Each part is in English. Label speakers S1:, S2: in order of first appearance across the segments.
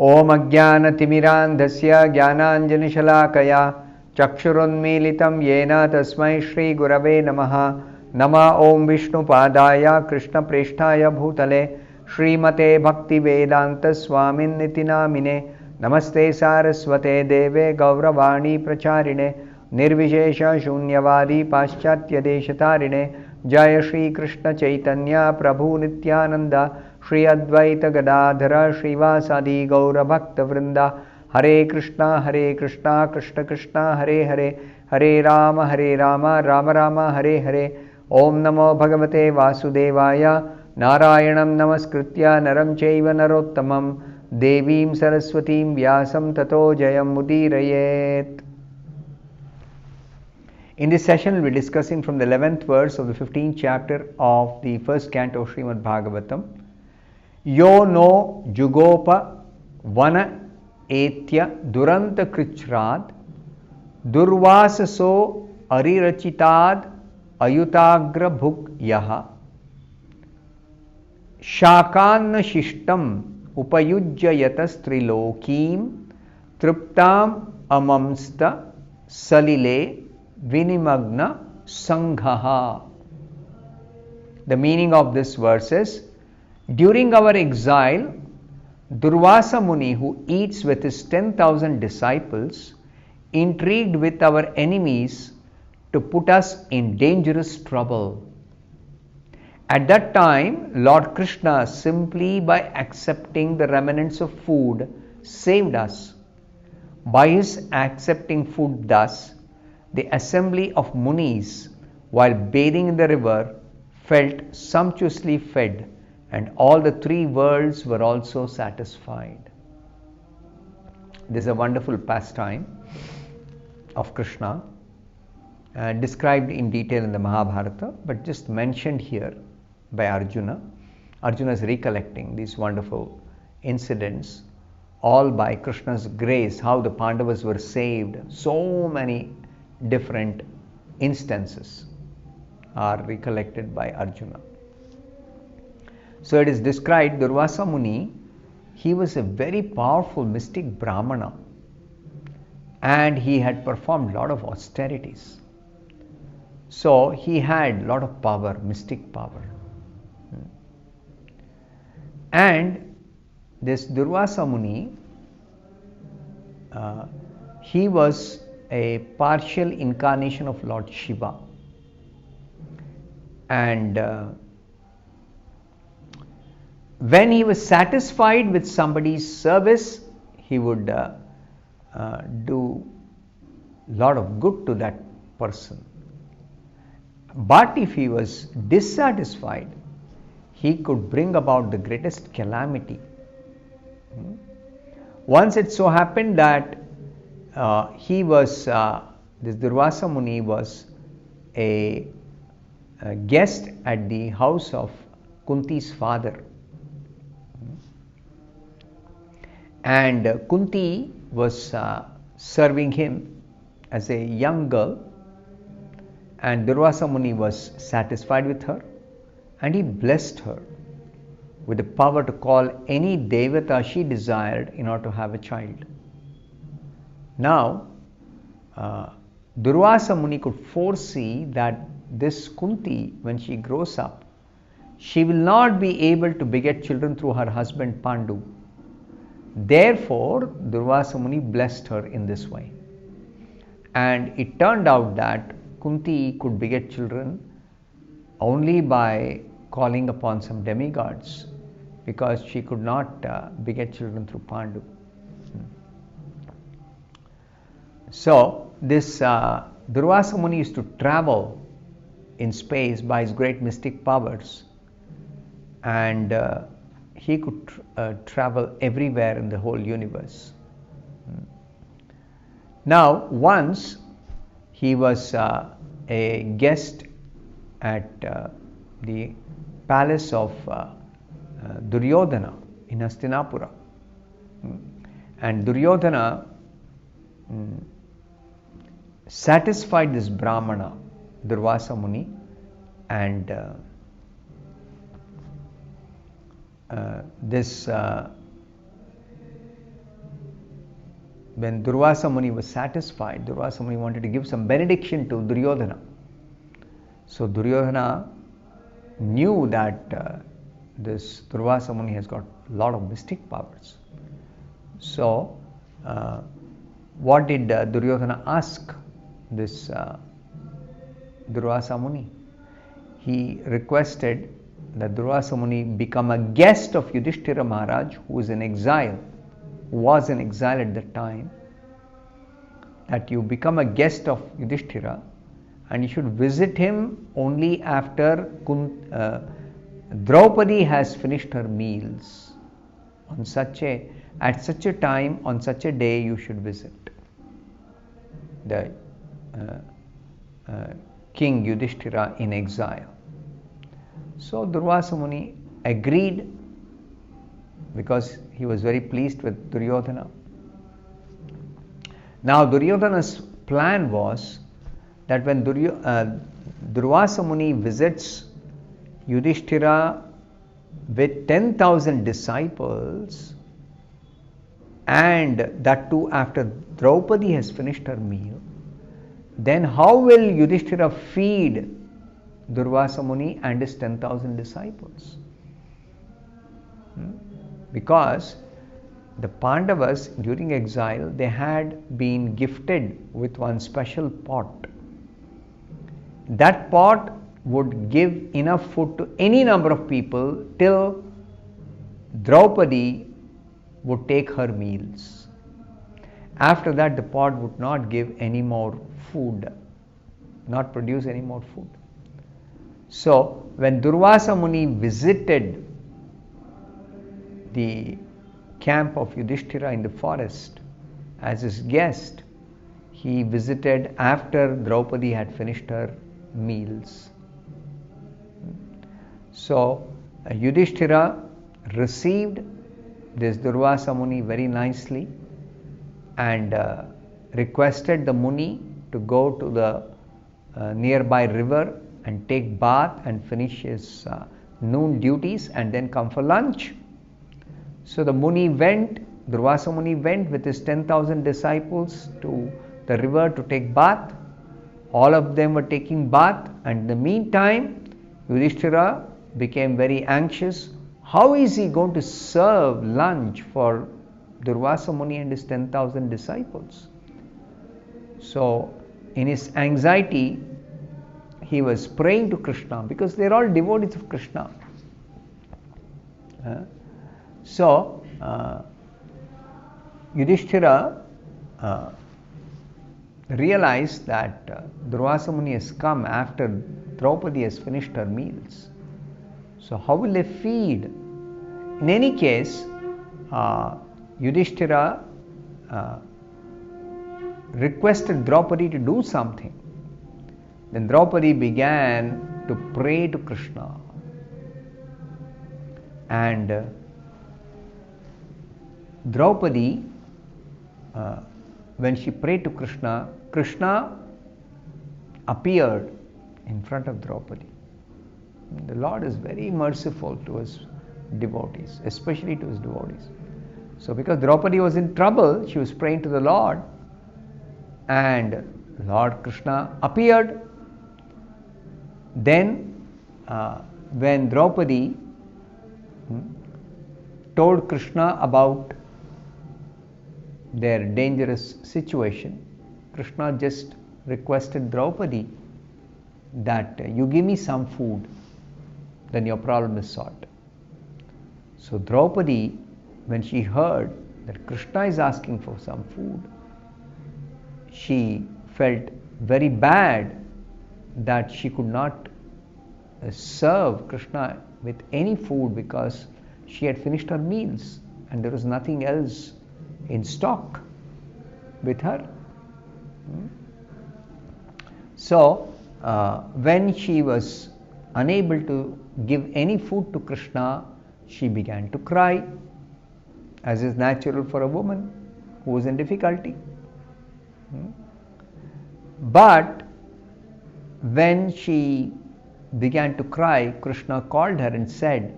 S1: Om Ajnanatimirandhasya Jnananjanishalaakaya Chakshurunmilitam Yena Tasmai Shri Gurave Namaha. Nama Om Vishnu Padaya Krishna Presthaya Bhutale Srimate Bhaktivedanta Swamin Nitinamine Namaste Saraswate Deve Gauravani Pracharine Nirvishesha Shunyavadi Paschatya Deshatarine Jaya Shri Krishna Chaitanya Prabhu Nityananda Shri Advaita Gadadhara Srivasadi Gaura Bhakta Vrinda Hare Krishna Krishna Krishna Hare Hare Hare Rama Rama Rama Hare Hare Om Namo Bhagavate Vasudevaya Narayanam Namaskritya Naram Chaiva Narottamam Devim Saraswatim Vyasam Tato Jayam Mudirayet. In this session, we will be discussing from the 11th verse of the 15th chapter of the first canto of Srimad Bhagavatam. Yo no jugopa vana etya duranta krichrad durvasaso arirachitad ayutagra bhuk yaha shakanna shishtam upayujyayatas trilokim triptam amamsta salile vinimagna sanghaha. The meaning of this verse is, during our exile, Durvasa Muni, who eats with his 10,000 disciples, intrigued with our enemies to put us in dangerous trouble. At that time, Lord Krishna, simply by accepting the remnants of food, saved us. By his accepting food thus, the assembly of Munis, while bathing in the river, felt sumptuously fed, and all the three worlds were also satisfied. This is a wonderful pastime of Krishna, described in detail in the Mahabharata, but just mentioned here by Arjuna. Arjuna is recollecting these wonderful incidents, all by Krishna's grace, how the Pandavas were saved. So many different instances are recollected by Arjuna. So it is described, Durvasa Muni, he was a very powerful mystic Brahmana, and he had performed a lot of austerities. So he had a lot of power, mystic power. And this Durvasa Muni, he was a partial incarnation of Lord Shiva. And when he was satisfied with somebody's service, he would do a lot of good to that person. But if he was dissatisfied, he could bring about the greatest calamity. Once it so happened that this Durvasa Muni was a guest at the house of Kunti's father. And Kunti was serving him as a young girl, and Durvasa Muni was satisfied with her, and he blessed her with the power to call any devata she desired in order to have a child. Now, Durvasa Muni could foresee that this Kunti, when she grows up, she will not be able to beget children through her husband Pandu. Therefore, Durvasa Muni blessed her in this way. And it turned out that Kunti could beget children only by calling upon some demigods, because she could not beget children through Pandu. So, this Durvasa Muni used to travel in space by his great mystic powers, and he could travel everywhere in the whole universe. Now, once he was a guest at the palace of Duryodhana in Hastinapura, and Duryodhana satisfied this Brahmana, Durvasa Muni, and this when Durvasa Muni was satisfied, Durvasa Muni wanted to give some benediction to Duryodhana. So Duryodhana knew that this Durvasa Muni has got a lot of mystic powers. So what did Duryodhana ask this Durvasa Muni? He requested that Durvasa Muni become a guest of Yudhishthira Maharaj, who was in exile at that time, that you become a guest of Yudhishthira and you should visit him only after Draupadi has finished her meals. At such a time, on such a day, you should visit the King Yudhishthira in exile. So Durvasa Muni agreed because he was very pleased with Duryodhana. Now Duryodhana's plan was that when Durvasa Muni visits Yudhishthira with 10,000 disciples, and that too after Draupadi has finished her meal, then how will Yudhishthira feed Durvasa Muni and his 10,000 disciples? Because the Pandavas during exile, they had been gifted with one special pot. That pot would give enough food to any number of people till Draupadi would take her meals. After that, the pot would not give any more food, not produce any more food. So when Durvasa Muni visited the camp of Yudhishthira in the forest as his guest, he visited after Draupadi had finished her meals. So Yudhishthira received this Durvasa Muni very nicely and requested the Muni to go to the nearby river and take bath and finish his noon duties and then come for lunch. So the Muni went, Durvasa Muni went with his 10,000 disciples to the river to take bath. All of them were taking bath, and in the meantime Yudhishthira became very anxious. How is he going to serve lunch for Durvasa Muni and his 10,000 disciples? So in his anxiety, he was praying to Krishna, because they are all devotees of Krishna. So Yudhishthira realized that Durvasa Muni has come after Draupadi has finished her meals. So how will they feed? In any case, Yudhishthira requested Draupadi to do something. Then Draupadi began to pray to Krishna. And Draupadi, when she prayed to Krishna, Krishna appeared in front of Draupadi. The Lord is very merciful to his devotees, especially to his devotees. So because Draupadi was in trouble, she was praying to the Lord, and Lord Krishna appeared. Then when Draupadi told Krishna about their dangerous situation, Krishna just requested Draupadi that you give me some food, then your problem is solved. So Draupadi, when she heard that Krishna is asking for some food, she felt very bad that she could not serve Krishna with any food, because she had finished her meals and there was nothing else in stock with her. So when she was unable to give any food to Krishna, she began to cry, as is natural for a woman who is in difficulty. But when she began to cry, Krishna called her and said,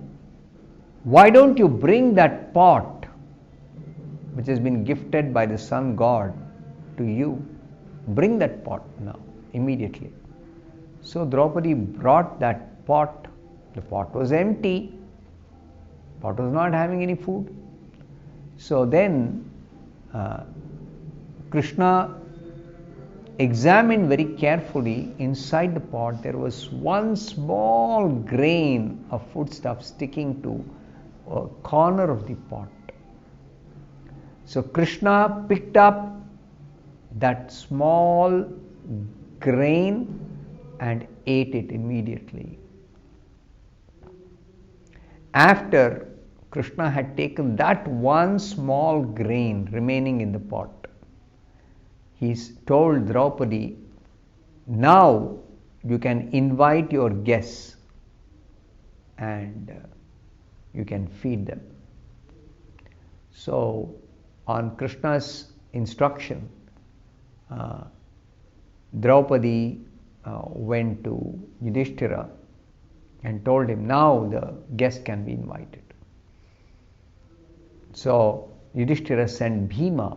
S1: "Why don't you bring that pot which has been gifted by the sun god to you. Bring that pot now, immediately. So Draupadi brought that pot. The pot was empty. The pot was not having any food. So then Krishna examined very carefully. Inside the pot there was one small grain of foodstuff sticking to a corner of the pot. So Krishna picked up that small grain and ate it immediately. After Krishna had taken that one small grain remaining in the pot, he told Draupadi, now you can invite your guests and you can feed them. So on Krishna's instruction, Draupadi went to Yudhishthira and told him, now the guests can be invited. So Yudhishthira sent Bhima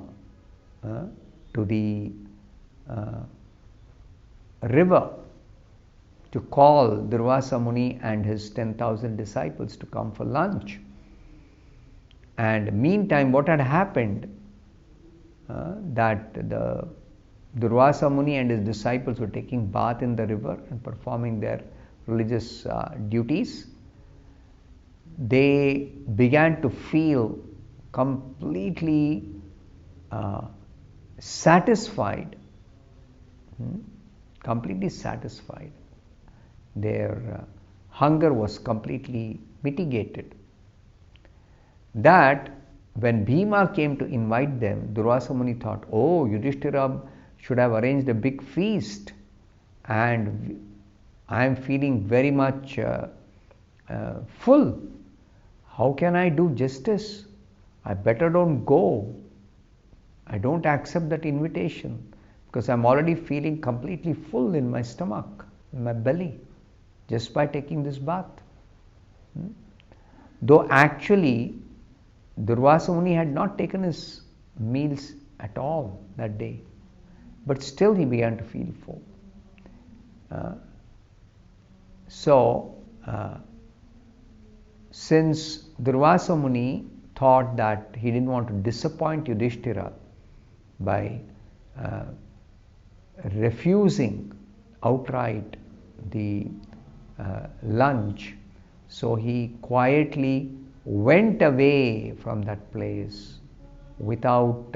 S1: to the river to call Durvasa Muni and his 10,000 disciples to come for lunch. And meantime, what had happened, that the Durvasa Muni and his disciples were taking bath in the river and performing their religious duties. They began to feel completely satisfied. Completely satisfied. Their hunger was completely mitigated. That when Bhima came to invite them, Durvasa Muni thought, oh, Yudhishthira should have arranged a big feast, and I am feeling very much full. How can I do justice? I better don't go. I don't accept that invitation because I'm already feeling completely full in my stomach, in my belly, just by taking this bath. Though actually Durvasa Muni had not taken his meals at all that day, but still he began to feel full. Since Durvasa Muni thought that he didn't want to disappoint Yudhishthira by refusing outright the lunch, so he quietly went away from that place without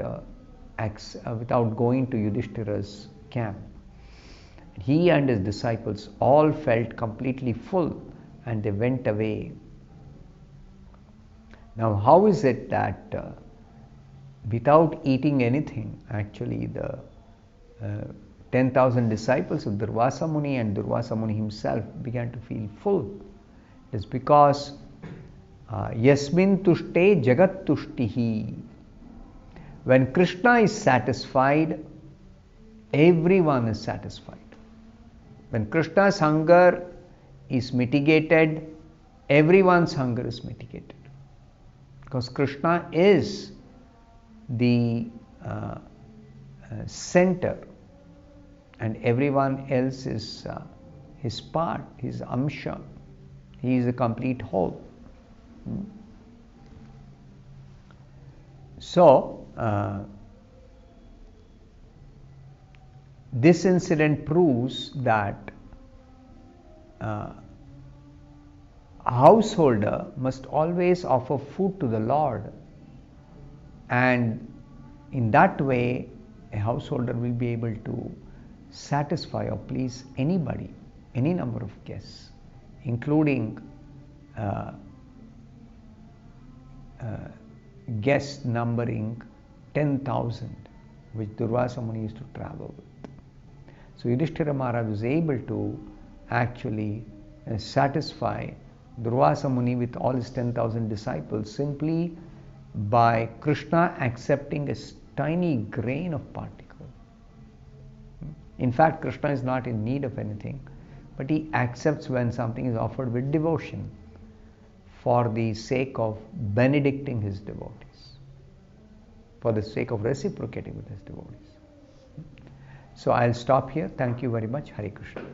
S1: going to Yudhishthira's camp. He and his disciples all felt completely full and they went away. Now, how is it that without eating anything, actually the 10,000 disciples of Durvasa Muni and Durvasa Muni himself began to feel full? It is because Yasmin tushte jagat tushtihi. When Krishna is satisfied, everyone is satisfied. When Krishna's hunger is mitigated, everyone's hunger is mitigated. Because Krishna is the center and everyone else is his part, his amsha. He is a complete whole. So, this incident proves that a householder must always offer food to the Lord, and in that way a householder will be able to satisfy or please anybody, any number of guests, including guests numbering 10,000, which Durvasa Muni used to travel with. So Yudhishthira Maharaj was able to actually satisfy Durvasa Muni with all his 10,000 disciples simply by Krishna accepting a tiny grain of particle. In fact, Krishna is not in need of anything, but he accepts when something is offered with devotion for the sake of benedicting his devotees. for the sake of reciprocating with his devotees. So I'll stop here. Thank you very much. Hare Krishna.